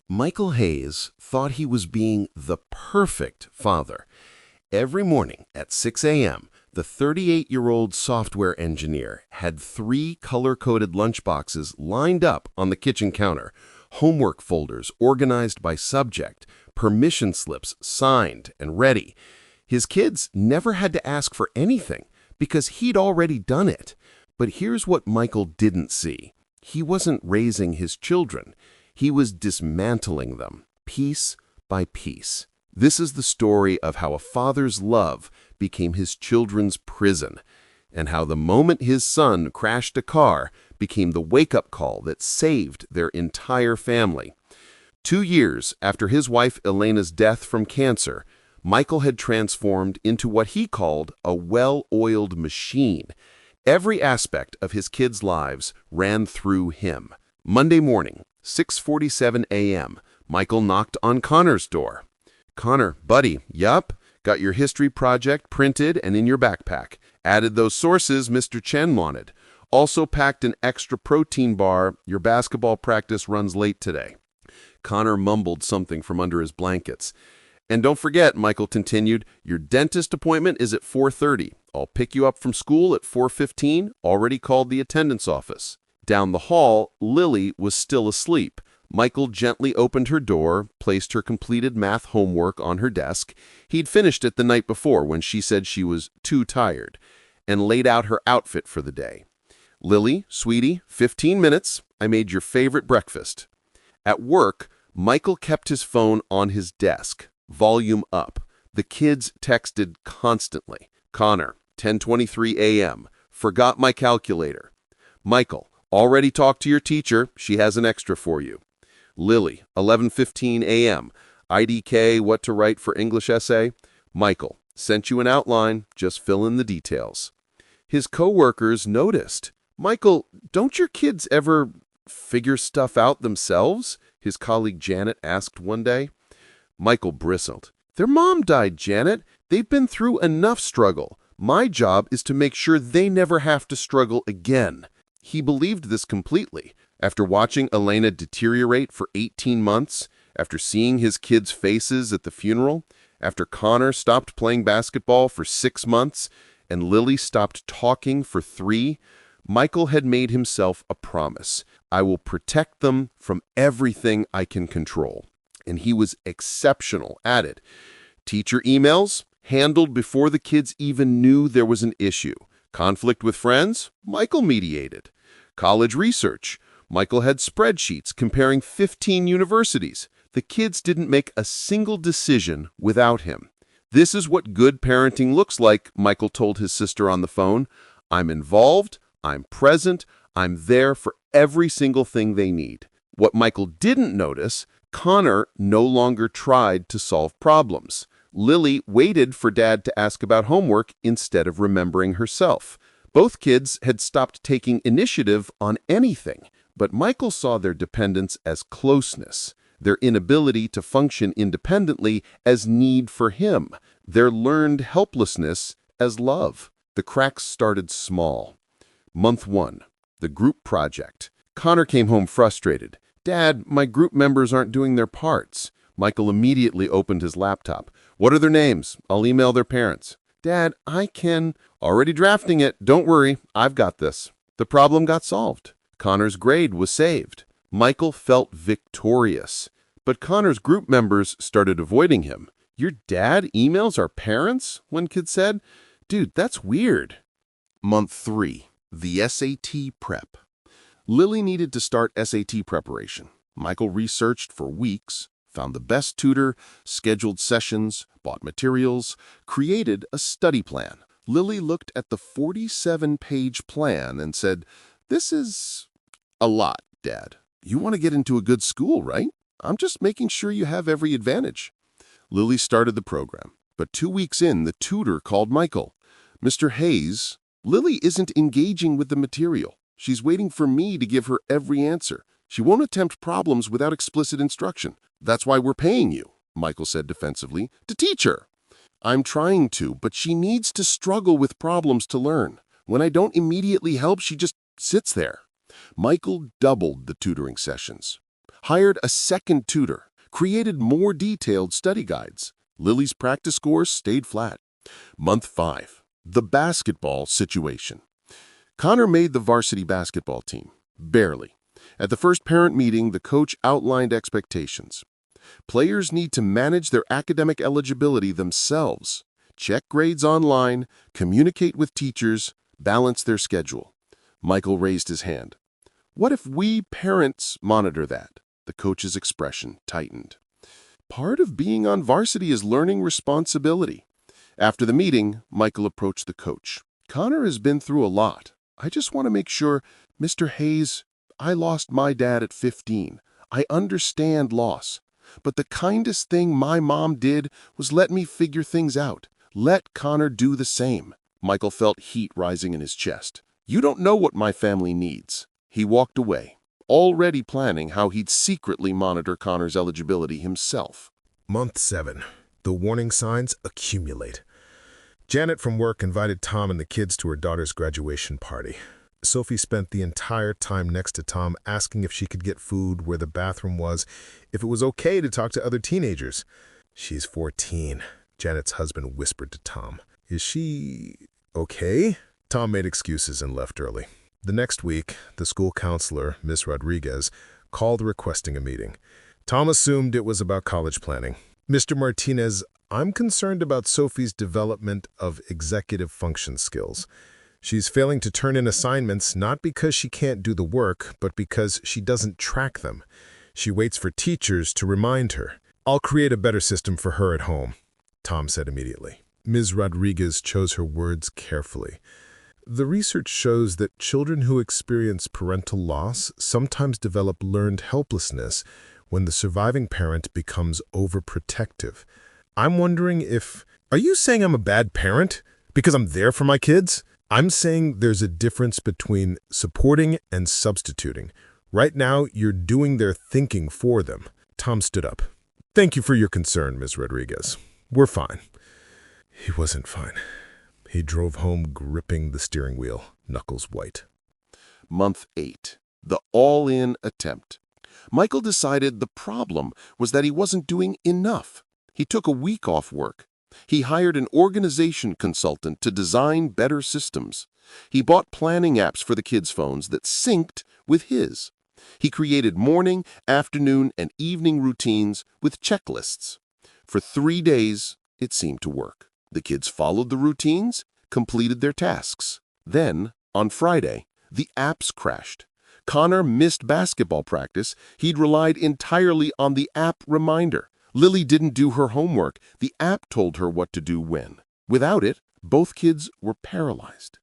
Michael Hayes thought he was being the perfect father. Every morning at 6 a.m., the 38-year-old software engineer had 3 color-coded lunchboxes lined up on the kitchen counter, homework folders organized by subject, permission slips signed and ready. His kids never had to ask for anything because he'd already done it. But here's what Michael didn't see. He wasn't raising his children. He was dismantling them, piece by piece. This is the story of how a father's love became his children's prison, and how the moment his son crashed a car became the wake-up call that saved their entire family. 2 years after his wife Elena's death from cancer, Michael had transformed into what he called a well-oiled machine. Every aspect of his kids' lives ran through him. Monday morning, 6:47 a.m., Michael knocked on Connor's door. "Connor, buddy, yup, got your history project printed and in your backpack. Added those sources Mr. Chen wanted. Also packed an extra protein bar. Your basketball practice runs late today." Connor mumbled something from under his blankets. "And don't forget," Michael continued, "your dentist appointment is at 4:30. I'll pick you up from school at 4:15. Already called the attendance office." Down the hall, Lily was still asleep. Michael gently opened her door, placed her completed math homework on her desk. He'd finished it the night before when she said she was too tired, and laid out her outfit for the day. "Lily, sweetie, 15 minutes. I made your favorite breakfast." At work, Michael kept his phone on his desk, volume up. The kids texted constantly. "Connor, 10:23 a.m. Forgot my calculator." "Michael, already talked to your teacher. She has an extra for you." "Lily, 11:15 a.m. IDK, what to write for English essay." "Michael, sent you an outline. Just fill in the details." His coworkers noticed. "Michael, don't your kids ever figure stuff out themselves?" his colleague Janet asked one day. Michael bristled. "Their mom died, Janet. They've been through enough struggle. My job is to make sure they never have to struggle again." He believed this completely. After watching Elena deteriorate for 18 months, after seeing his kids' faces at the funeral, after Connor stopped playing basketball for 6 months, and Lily stopped talking for 3, Michael had made himself a promise. "I will protect them from everything I can control." And he was exceptional at it. Teacher emails handled before the kids even knew there was an issue. Conflict with friends? Michael mediated. College research. Michael had spreadsheets comparing 15 universities. The kids didn't make a single decision without him. "This is what good parenting looks like," Michael told his sister on the phone. "I'm involved, I'm present, I'm there for every single thing they need." What Michael didn't notice, Connor no longer tried to solve problems. Lily waited for Dad to ask about homework instead of remembering herself. Both kids had stopped taking initiative on anything, but Michael saw their dependence as closeness, their inability to function independently as need for him, their learned helplessness as love. The cracks started small. Month 1, the group project. Connor came home frustrated. "Dad, my group members aren't doing their parts." Michael immediately opened his laptop. "What are their names? I'll email their parents." "Dad, I can—" "Already drafting it. Don't worry, I've got this." The problem got solved. Connor's grade was saved. Michael felt victorious. But Connor's group members started avoiding him. "Your dad emails our parents?" one kid said. "Dude, that's weird." Month 3, the SAT prep. Lily needed to start SAT preparation. Michael researched for weeks, found the best tutor, scheduled sessions, bought materials, created a study plan. Lily looked at the 47-page plan and said, "This is a lot, Dad. You want to get into a good school, right? I'm just making sure you have every advantage." Lily started the program, but 2 weeks in, the tutor called Michael. "Mr. Hayes, Lily isn't engaging with the material. She's waiting for me to give her every answer. She won't attempt problems without explicit instruction. That's why we're paying you," Michael said defensively, "to teach her." "I'm trying to, but she needs to struggle with problems to learn. When I don't immediately help, she just sits there." Michael doubled the tutoring sessions. hired a second tutor, created more detailed study guides. Lily's practice scores stayed flat. Month 5. The basketball situation. Connor made the varsity basketball team. Barely. At the first parent meeting, the coach outlined expectations. Players need to manage their academic eligibility themselves, check grades online, communicate with teachers, balance their schedule. Michael raised his hand. What if we parents monitor that? The coach's expression tightened. Part of being on varsity is learning responsibility. After the meeting, Michael approached the coach. Connor has been through a lot. I just want to make sure, Mr. Hayes, I lost my dad at 15. I understand loss. But the kindest thing my mom did was let me figure things out. Let Connor do the same. Michael felt heat rising in his chest. You don't know what my family needs. He walked away, already planning how he'd secretly monitor Connor's eligibility himself. Month 7. The warning signs accumulate. Janet from work invited Tom and the kids to her daughter's graduation party. Sophie spent the entire time next to Tom asking if she could get food, where the bathroom was, if it was okay to talk to other teenagers. She's 14, Janet's husband whispered to Tom. Is she okay? Tom made excuses and left early. The next week, the school counselor, Miss Rodriguez, called requesting a meeting. Tom assumed it was about college planning. Mr. Martinez, I'm concerned about Sophie's development of executive function skills. She's failing to turn in assignments not because she can't do the work, but because she doesn't track them. She waits for teachers to remind her. I'll create a better system for her at home, Tom said immediately. Ms. Rodriguez chose her words carefully. The research shows that children who experience parental loss sometimes develop learned helplessness when the surviving parent becomes overprotective. I'm wondering if... Are you saying I'm a bad parent because I'm there for my kids? I'm saying there's a difference between supporting and substituting. Right now, you're doing their thinking for them. Tom stood up. Thank you for your concern, Ms. Rodriguez. We're fine. He wasn't fine. He drove home gripping the steering wheel, knuckles white. Month 8. The all-in attempt. Michael decided the problem was that he wasn't doing enough. He took a week off work. He hired an organization consultant to design better systems. He bought planning apps for the kids' phones that synced with his. He created morning, afternoon, and evening routines with checklists. For 3 days, it seemed to work. The kids followed the routines, completed their tasks. Then, on Friday, the apps crashed. Connor missed basketball practice. He'd relied entirely on the app reminder. Lily didn't do her homework. The app told her what to do when. Without it, both kids were paralyzed.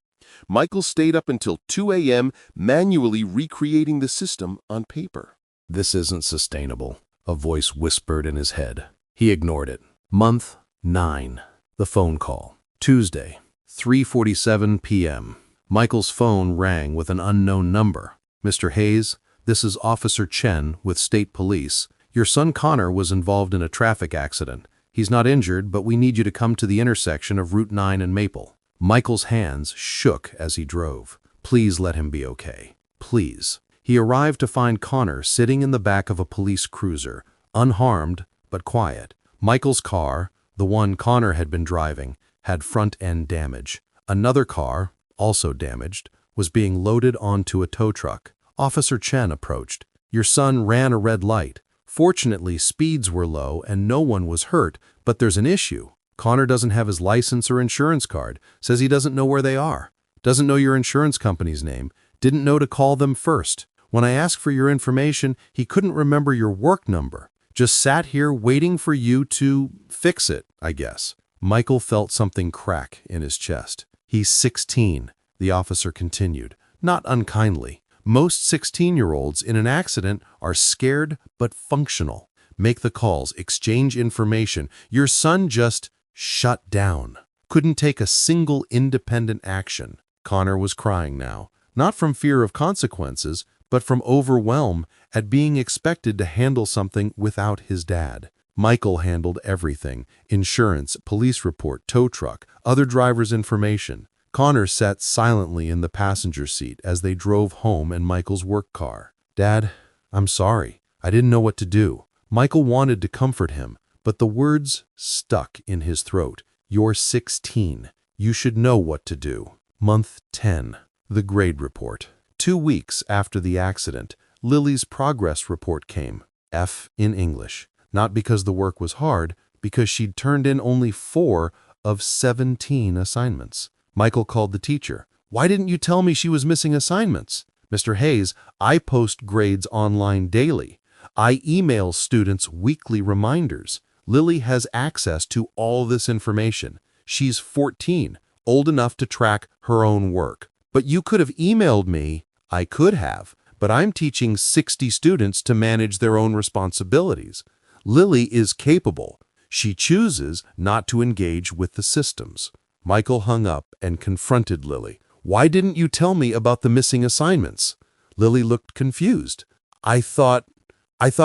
Michael stayed up until 2 a.m. manually recreating the system on paper. This isn't sustainable, a voice whispered in his head. He ignored it. Month 9. The phone call. Tuesday, 3:47 p.m. Michael's phone rang with an unknown number. Mr. Hayes, this is Officer Chen with State Police. Your son Connor was involved in a traffic accident. He's not injured, but we need you to come to the intersection of Route 9 and Maple. Michael's hands shook as he drove. Please let him be okay. Please. He arrived to find Connor sitting in the back of a police cruiser, unharmed but quiet. Michael's car, the one Connor had been driving, had front-end damage. Another car, also damaged, was being loaded onto a tow truck. Officer Chen approached. Your son ran a red light. Fortunately, speeds were low and no one was hurt, but there's an issue. Connor doesn't have his license or insurance card, says he doesn't know where they are, doesn't know your insurance company's name, didn't know to call them first. When I asked for your information, he couldn't remember your work number. Just sat here waiting for you to fix it, I guess. Michael felt something crack in his chest. He's 16, the officer continued, not unkindly. Most 16-year-olds in an accident are scared but functional. Make the calls, exchange information. Your son just shut down. Couldn't take a single independent action. Connor was crying now, not from fear of consequences, but from overwhelm at being expected to handle something without his dad. Michael handled everything: insurance, police report, tow truck, other drivers' information. Connor sat silently in the passenger seat as they drove home in Michael's work car. Dad, I'm sorry. I didn't know what to do. Michael wanted to comfort him, but the words stuck in his throat. You're 16. You should know what to do. Month 10. The grade report. 2 weeks after the accident, Lily's progress report came. F in English. Not because the work was hard, because she'd turned in only 4 of 17 assignments. Michael called the teacher. Why didn't you tell me she was missing assignments? Mr. Hayes, I post grades online daily. I email students weekly reminders. Lily has access to all this information. She's 14, old enough to track her own work. But you could have emailed me. I could have, but I'm teaching 60 students to manage their own responsibilities. Lily is capable. She chooses not to engage with the systems. Michael hung up and confronted Lily. Why didn't you tell me about the missing assignments? Lily looked confused. I thought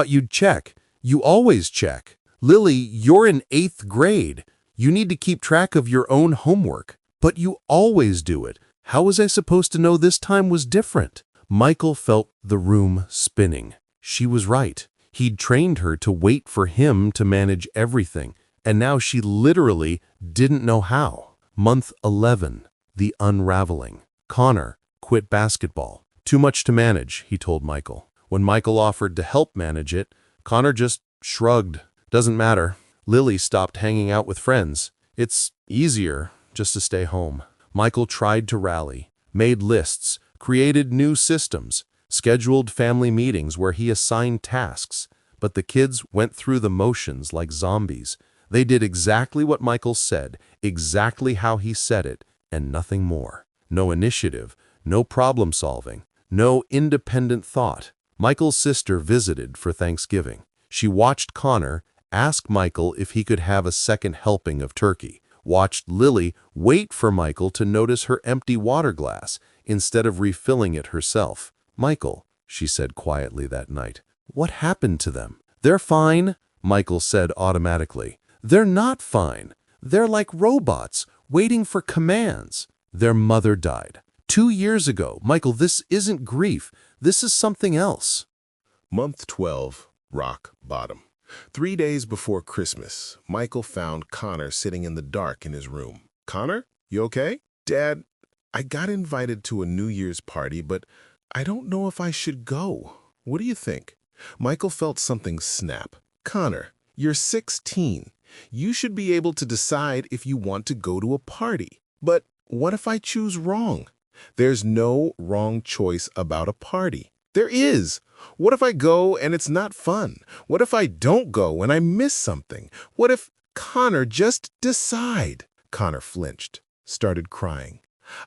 you'd check. You always check. Lily, you're in 8th grade. You need to keep track of your own homework. But you always do it. How was I supposed to know this time was different? Michael felt the room spinning. She was right. He'd trained her to wait for him to manage everything, and now she literally didn't know how. Month 11. The unraveling. Connor quit basketball. Too much to manage, he told Michael. When Michael offered to help manage it, Connor just shrugged. Doesn't matter. Lily stopped hanging out with friends. It's easier just to stay home. Michael tried to rally, made lists, created new systems, scheduled family meetings where he assigned tasks, but the kids went through the motions like zombies. They did exactly what Michael said, exactly how he said it, and nothing more. No initiative, no problem solving, no independent thought. Michael's sister visited for Thanksgiving. She watched Connor ask Michael if he could have a second helping of turkey, watched Lily wait for Michael to notice her empty water glass instead of refilling it herself. Michael, she said quietly that night, what happened to them? They're fine, Michael said automatically. They're not fine. They're like robots, waiting for commands. Their mother died 2 years ago. Michael, this isn't grief. This is something else. Month 12. Rock bottom. 3 days before Christmas, Michael found Connor sitting in the dark in his room. Connor, you okay? Dad, I got invited to a New Year's party, but I don't know if I should go. What do you think? Michael felt something snap. Connor, you're 16. You should be able to decide if you want to go to a party. But what if I choose wrong? There's no wrong choice about a party. There is. What if I go and it's not fun? What if I don't go and I miss something? What if Connor, just decide? Connor flinched, started crying.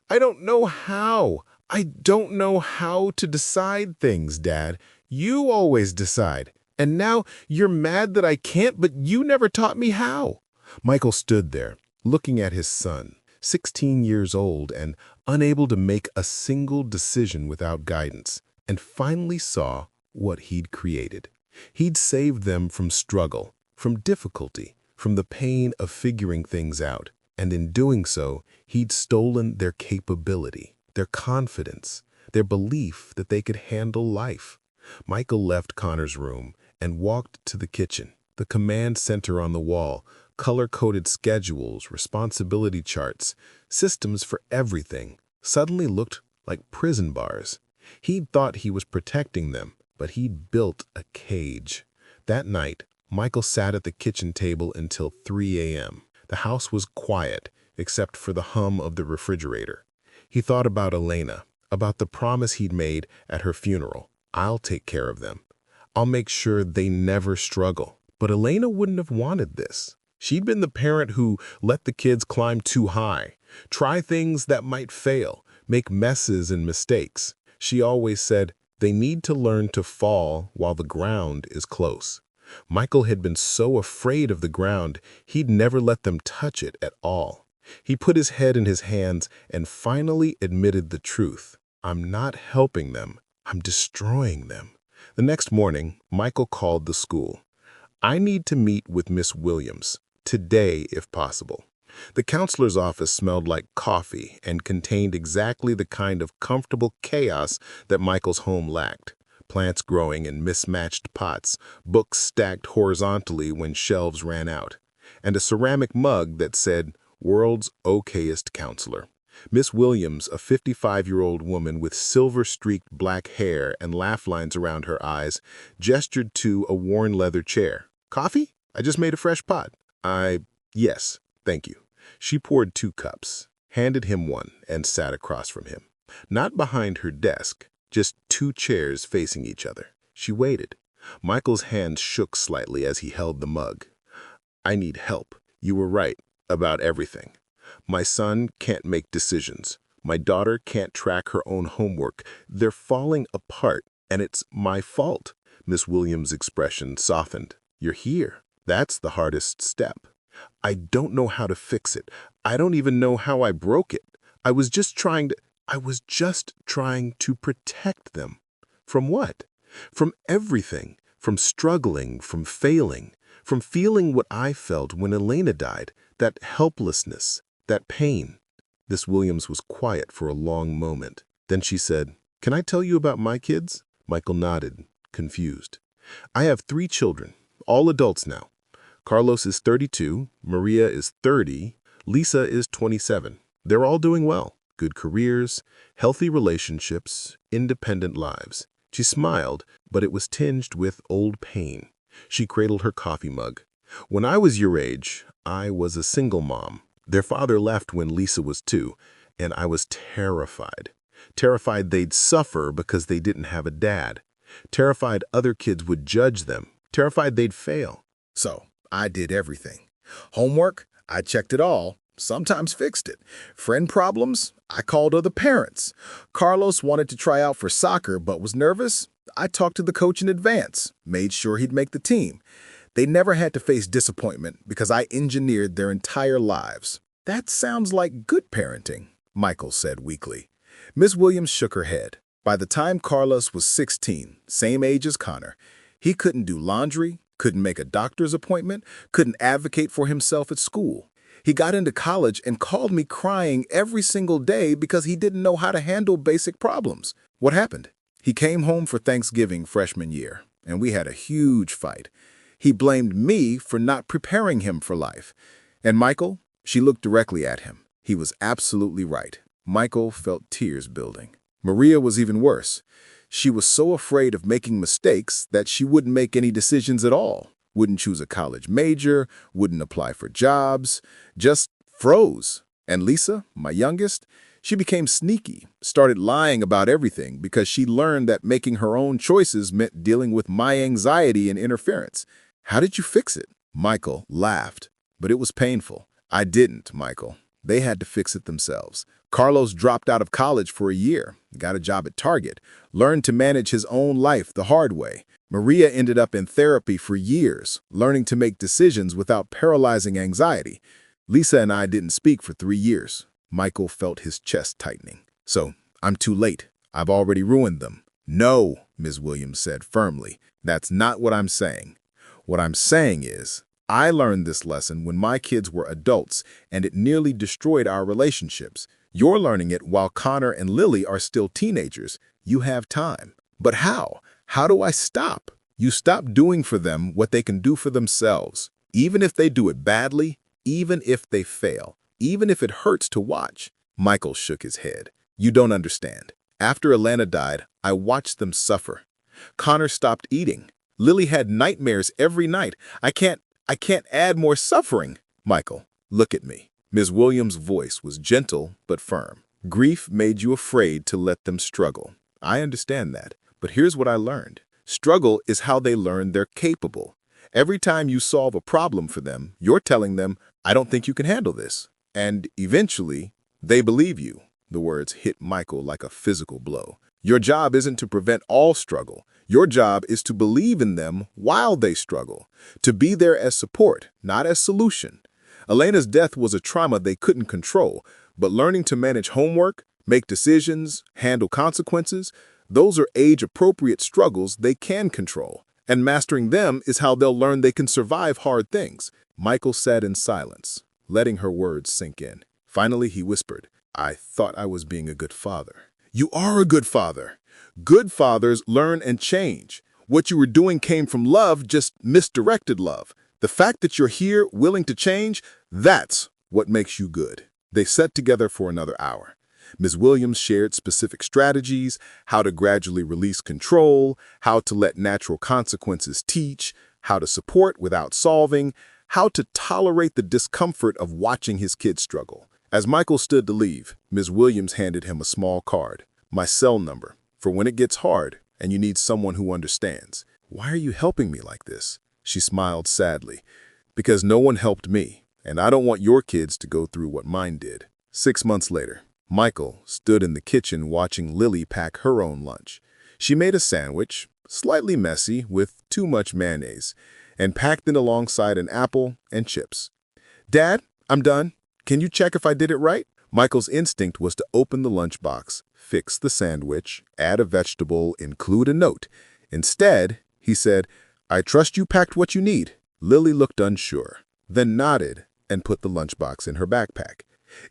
I don't know how. I don't know how to decide things, Dad. You always decide. And now you're mad that I can't, but you never taught me how. Michael stood there, looking at his son, 16 years old and unable to make a single decision without guidance, and finally saw what he'd created. He'd saved them from struggle, from difficulty, from the pain of figuring things out, and in doing so, he'd stolen their capability, their confidence, their belief that they could handle life. Michael left Connor's room and walked to the kitchen. The command center on the wall, color-coded schedules, responsibility charts, systems for everything, suddenly looked like prison bars. He'd thought he was protecting them, but he'd built a cage. That night, Michael sat at the kitchen table until 3 a.m. The house was quiet, except for the hum of the refrigerator. He thought about Elena, about the promise he'd made at her funeral. I'll take care of them. I'll make sure they never struggle. But Elena wouldn't have wanted this. She'd been the parent who let the kids climb too high, try things that might fail, make messes and mistakes. She always said, they need to learn to fall while the ground is close. Michael had been so afraid of the ground, he'd never let them touch it at all. He put his head in his hands and finally admitted the truth. I'm not helping them. I'm destroying them. The next morning, Michael called the school. I need to meet with Miss Williams, today if possible. The counselor's office smelled like coffee and contained exactly the kind of comfortable chaos that Michael's home lacked. plants growing in mismatched pots, books stacked horizontally when shelves ran out, and a ceramic mug that said, "World's Okayest Counselor." Miss Williams, a 55-year-old woman with silver-streaked black hair and laugh lines around her eyes, gestured to a worn leather chair. "Coffee? I just made a fresh pot." Yes, thank you." She poured 2 cups, handed him one, and sat across from him. Not behind her desk, just 2 chairs facing each other. She waited. Michael's hands shook slightly as he held the mug. "I need help. You were right about everything. My son can't make decisions. My daughter can't track her own homework. They're falling apart, and it's my fault." Miss Williams' expression softened. "You're here. That's the hardest step. I don't know how to fix it. I don't even know how I broke it. I was just trying to protect them." From what? From everything. From struggling, from failing, from feeling what I felt when Elena died, that helplessness, that pain. Miss Williams was quiet for a long moment. Then she said, "Can I tell you about my kids?" Michael nodded, confused. "I have 3 children, all adults now. Carlos is 32, Maria is 30, Lisa is 27. They're all doing well. Good careers, healthy relationships, independent lives." She smiled, but it was tinged with old pain. She cradled her coffee mug. "When I was your age, I was a single mom. Their father left when Lisa was 2, and I was terrified. Terrified they'd suffer because they didn't have a dad. Terrified other kids would judge them. Terrified they'd fail. So I did everything. Homework, I checked it all, sometimes fixed it. Friend problems, I called other parents. Carlos wanted to try out for soccer but was nervous. I talked to the coach in advance, made sure he'd make the team. They never had to face disappointment because I engineered their entire lives." "That sounds like good parenting," Michael said weakly. Miss Williams shook her head. By the time Carlos was 16, same age as Connor, he couldn't do laundry, couldn't make a doctor's appointment, couldn't advocate for himself at school. He got into college and called me crying every single day because he didn't know how to handle basic problems. What happened? He came home for Thanksgiving freshman year, and we had a huge fight. He blamed me for not preparing him for life. And Michael, she looked directly at him. He was absolutely right. Michael felt tears building. Maria was even worse. She was so afraid of making mistakes that she wouldn't make any decisions at all. Wouldn't choose a college major, wouldn't apply for jobs, just froze. And Lisa, my youngest, she became sneaky, started lying about everything because she learned that making her own choices meant dealing with my anxiety and interference. "How did you fix it?" Michael laughed, but it was painful. "I didn't, Michael. They had to fix it themselves. Carlos dropped out of college for a year, got a job at Target, learned to manage his own life the hard way. Maria ended up in therapy for years, learning to make decisions without paralyzing anxiety. Lisa and I didn't speak for 3 years. Michael felt his chest tightening. "So, I'm too late. I've already ruined them." "No," Ms. Williams said firmly. "That's not what I'm saying. What I'm saying is, I learned this lesson when my kids were adults, and it nearly destroyed our relationships. You're learning it while Connor and Lily are still teenagers. You have time. But how? How do I stop? You stop doing for them what they can do for themselves, even if they do it badly, even if they fail, even if it hurts to watch." Michael shook his head. "You don't understand. After Alana died, I watched them suffer. Connor stopped eating. Lily had nightmares every night. I can't add more suffering." "Michael, look at me." Ms. Williams' voice was gentle but firm. "Grief made you afraid to let them struggle. I understand that. But here's what I learned. Struggle is how they learn they're capable. Every time you solve a problem for them, you're telling them, 'I don't think you can handle this.' And eventually, they believe you." The words hit Michael like a physical blow. "Your job isn't to prevent all struggle. Your job is to believe in them while they struggle, to be there as support, not as solution. Elena's death was a trauma they couldn't control, but learning to manage homework, make decisions, handle consequences, those are age-appropriate struggles they can control, and mastering them is how they'll learn they can survive hard things." Michael sat in silence, letting her words sink in. Finally, he whispered, "I thought I was being a good father. You are a good father. Good fathers learn and change. What you were doing came from love, just misdirected love. The fact that you're here, willing to change, that's what makes you good." They sat together for another hour. Ms. Williams shared specific strategies, how to gradually release control, how to let natural consequences teach, how to support without solving, how to tolerate the discomfort of watching his kids struggle. As Michael stood to leave, Ms. Williams handed him a small card, "My cell number, for when it gets hard and you need someone who understands." "Why are you helping me like this?" She smiled sadly. "Because no one helped me, and I don't want your kids to go through what mine did." 6 months later, Michael stood in the kitchen watching Lily pack her own lunch. She made a sandwich, slightly messy with too much mayonnaise, and packed it alongside an apple and chips. "Dad, I'm done. Can you check if I did it right?" Michael's instinct was to open the lunchbox, fix the sandwich, add a vegetable, include a note. Instead, he said, "I trust you packed what you need." Lily looked unsure, then nodded and put the lunchbox in her backpack.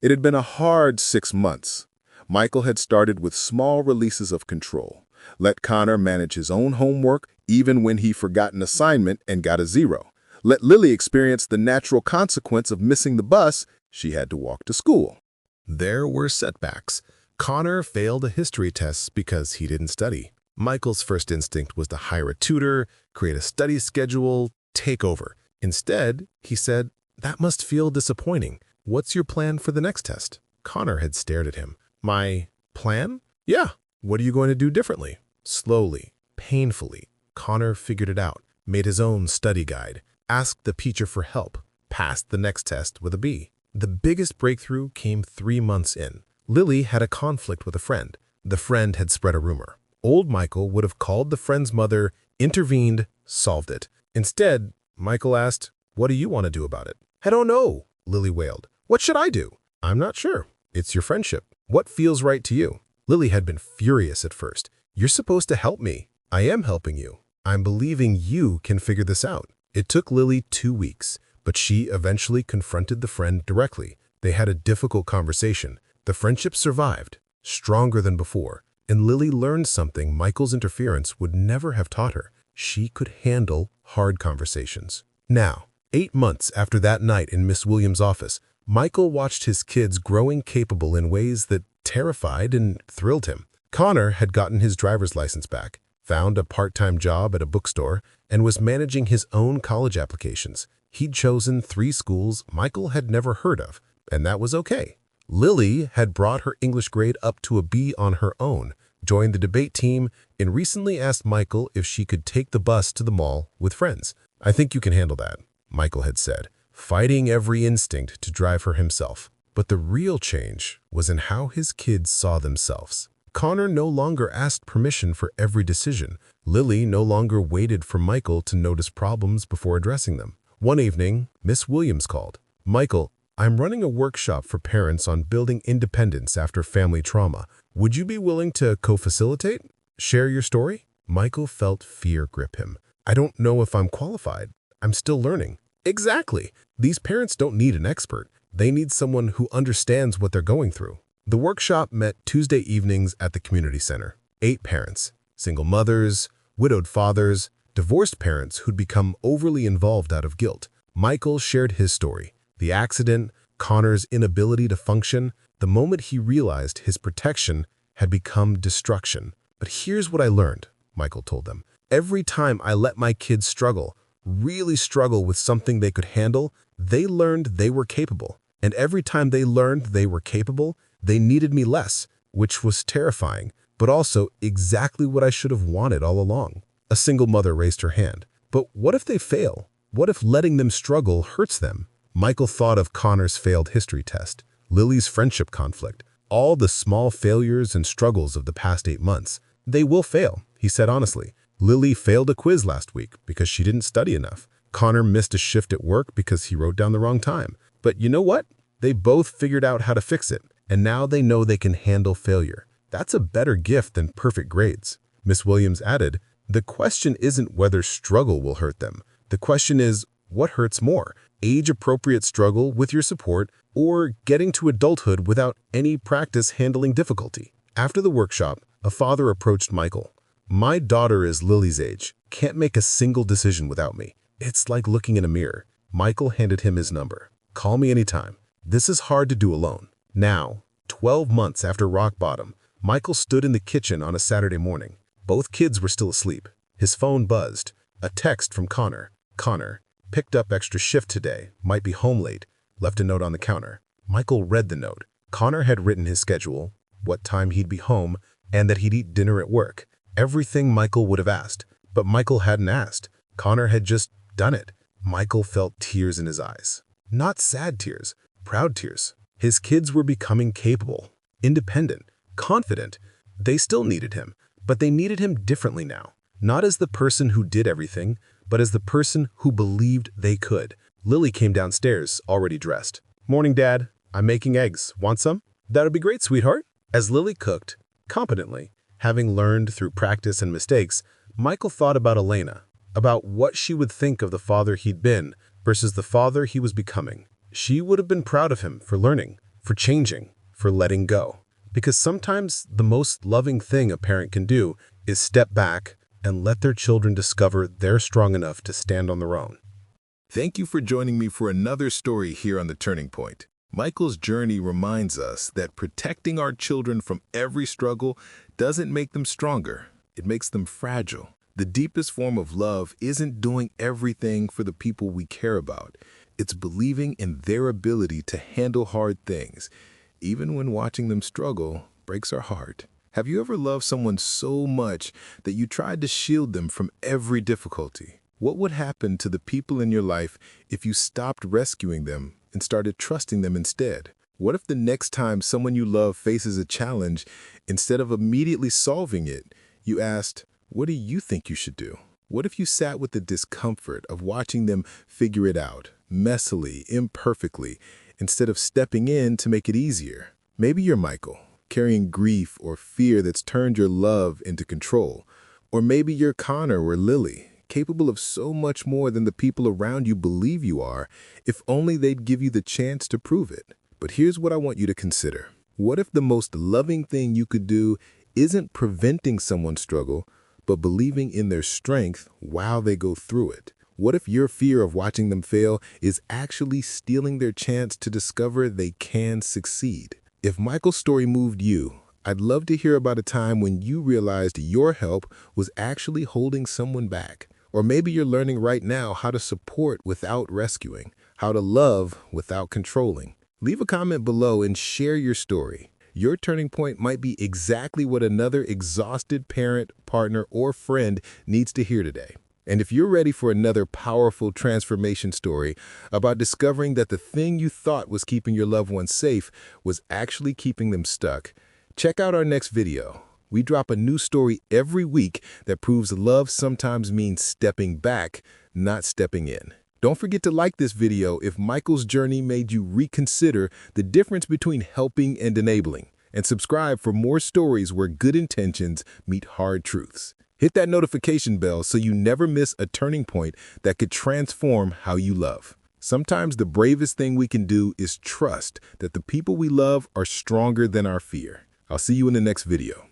It had been a hard 6 months. Michael had started with small releases of control. Let Connor manage his own homework even when he forgot an assignment and got a 0. Let Lily experience the natural consequence of missing the bus. She had to walk to school. There were setbacks. Connor failed a history test because he didn't study. Michael's first instinct was to hire a tutor, create a study schedule, take over. Instead, he said, "That must feel disappointing. What's your plan for the next test?" Connor had stared at him. "My plan? Yeah. What are you going to do differently?" Slowly, painfully, Connor figured it out, made his own study guide, asked the teacher for help, passed the next test with a B. The biggest breakthrough came 3 months in. Lily had a conflict with a friend. The friend had spread a rumor. Old Michael would have called the friend's mother, intervened, solved it. Instead, Michael asked, "What do you want to do about it?" "I don't know," Lily wailed. "What should I do?" "I'm not sure. It's your friendship. What feels right to you?" Lily had been furious at first. "You're supposed to help me." "I am helping you. I'm believing you can figure this out." It took Lily 2 weeks, but she eventually confronted the friend directly. They had a difficult conversation. The friendship survived, stronger than before, and Lily learned something Michael's interference would never have taught her. She could handle hard conversations. Now, 8 months after that night in Miss Williams' office, Michael watched his kids growing capable in ways that terrified and thrilled him. Connor had gotten his driver's license back, found a part-time job at a bookstore, and was managing his own college applications. He'd chosen 3 schools Michael had never heard of, and that was okay. Lily had brought her English grade up to a B on her own, joined the debate team, and recently asked Michael if she could take the bus to the mall with friends. "I think you can handle that," Michael had said, fighting every instinct to drive her himself. But the real change was in how his kids saw themselves. Connor no longer asked permission for every decision. Lily no longer waited for Michael to notice problems before addressing them. One evening, Miss Williams called. "Michael, I'm running a workshop for parents on building independence after family trauma. Would you be willing to co-facilitate? Share your story?" Michael felt fear grip him. "I don't know if I'm qualified. I'm still learning." Exactly. These parents don't need an expert. They need someone who understands what they're going through. The workshop met Tuesday evenings at the community center. 8 parents, single mothers, widowed fathers, divorced parents who'd become overly involved out of guilt. Michael shared his story. The accident, Connor's inability to function, the moment he realized his protection had become destruction. "But here's what I learned," Michael told them. "Every time I let my kids struggle, really struggle with something they could handle, they learned they were capable. And every time they learned they were capable, they needed me less, which was terrifying, but also exactly what I should have wanted all along." A single mother raised her hand. "But what if they fail? What if letting them struggle hurts them?" Michael thought of Connor's failed history test, Lily's friendship conflict, all the small failures and struggles of the past 8 months. "They will fail," he said honestly. Lily failed a quiz last week because she didn't study enough. Connor missed a shift at work because he wrote down the wrong time. But you know what? They both figured out how to fix it, and now they know they can handle failure. That's a better gift than perfect grades. Miss Williams added, "The question isn't whether struggle will hurt them. The question is, what hurts more? Age-appropriate struggle with your support, or getting to adulthood without any practice handling difficulty?" After the workshop, a father approached Michael. "My daughter is Lily's age, can't make a single decision without me. It's like looking in a mirror." Michael handed him his number. "Call me anytime. This is hard to do alone." Now, 12 months after rock bottom, Michael stood in the kitchen on a Saturday morning. Both kids were still asleep. His phone buzzed. A text from Connor. "Connor, picked up extra shift today, might be home late." Left a note on the counter. Michael read the note. Connor had written his schedule, what time he'd be home, and that he'd eat dinner at work. Everything Michael would have asked, but Michael hadn't asked. Connor had just done it. Michael felt tears in his eyes. Not sad tears, proud tears. His kids were becoming capable, independent, confident. They still needed him, but they needed him differently now. Not as the person who did everything, but as the person who believed they could. Lily came downstairs, already dressed. "Morning, Dad. I'm making eggs. Want some?" "That'd be great, sweetheart." As Lily cooked, competently, having learned through practice and mistakes, Michael thought about Elena, about what she would think of the father he'd been versus the father he was becoming. She would have been proud of him for learning, for changing, for letting go. Because sometimes the most loving thing a parent can do is step back and let their children discover they're strong enough to stand on their own. Thank you for joining me for another story here on The Turning Point. Michael's journey reminds us that protecting our children from every struggle doesn't make them stronger. It makes them fragile. The deepest form of love isn't doing everything for the people we care about. It's believing in their ability to handle hard things, even when watching them struggle breaks our heart. Have you ever loved someone so much that you tried to shield them from every difficulty? What would happen to the people in your life if you stopped rescuing them and started trusting them instead? What if the next time someone you love faces a challenge, instead of immediately solving it, you asked, "What do you think you should do?" What if you sat with the discomfort of watching them figure it out, messily, imperfectly, instead of stepping in to make it easier? Maybe you're Michael, carrying grief or fear that's turned your love into control. Or maybe you're Connor or Lily, capable of so much more than the people around you believe you are, if only they'd give you the chance to prove it. But here's what I want you to consider. What if the most loving thing you could do isn't preventing someone's struggle, but believing in their strength while they go through it? What if your fear of watching them fail is actually stealing their chance to discover they can succeed? If Michael's story moved you, I'd love to hear about a time when you realized your help was actually holding someone back. Or maybe you're learning right now how to support without rescuing, how to love without controlling. Leave a comment below and share your story. Your turning point might be exactly what another exhausted parent, partner, or friend needs to hear today. And if you're ready for another powerful transformation story about discovering that the thing you thought was keeping your loved ones safe was actually keeping them stuck, check out our next video. We drop a new story every week that proves love sometimes means stepping back, not stepping in. Don't forget to like this video if Michael's journey made you reconsider the difference between helping and enabling. And subscribe for more stories where good intentions meet hard truths. Hit that notification bell so you never miss a turning point that could transform how you love. Sometimes the bravest thing we can do is trust that the people we love are stronger than our fear. I'll see you in the next video.